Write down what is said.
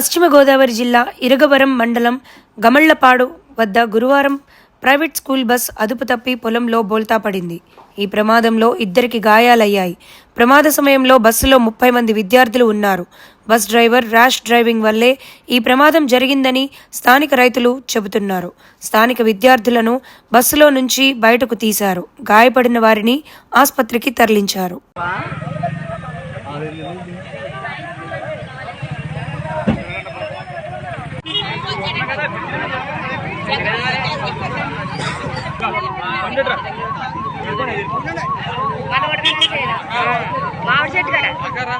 పశ్చిమ గోదావరి జిల్లా ఇరగవరం మండలం గమళ్లపాడు వద్ద గురువారం ప్రైవేట్ స్కూల్ బస్ అదుపు తప్పి పొలంలో బోల్తా పడింది. ఈ ప్రమాదంలో ఇద్దరికి గాయాలయ్యాయి. ప్రమాద సమయంలో బస్సులో 30 మంది విద్యార్థులు ఉన్నారు. బస్ డ్రైవర్ ర్యాష్ డ్రైవింగ్ వల్లే ఈ ప్రమాదం జరిగిందని స్థానిక రైతులు చెబుతున్నారు. స్థానిక విద్యార్థులను బస్సులో నుంచి బయటకు తీశారు. గాయపడిన వారిని ఆసుపత్రికి తరలించారు. మామిడి చెట్టు కదా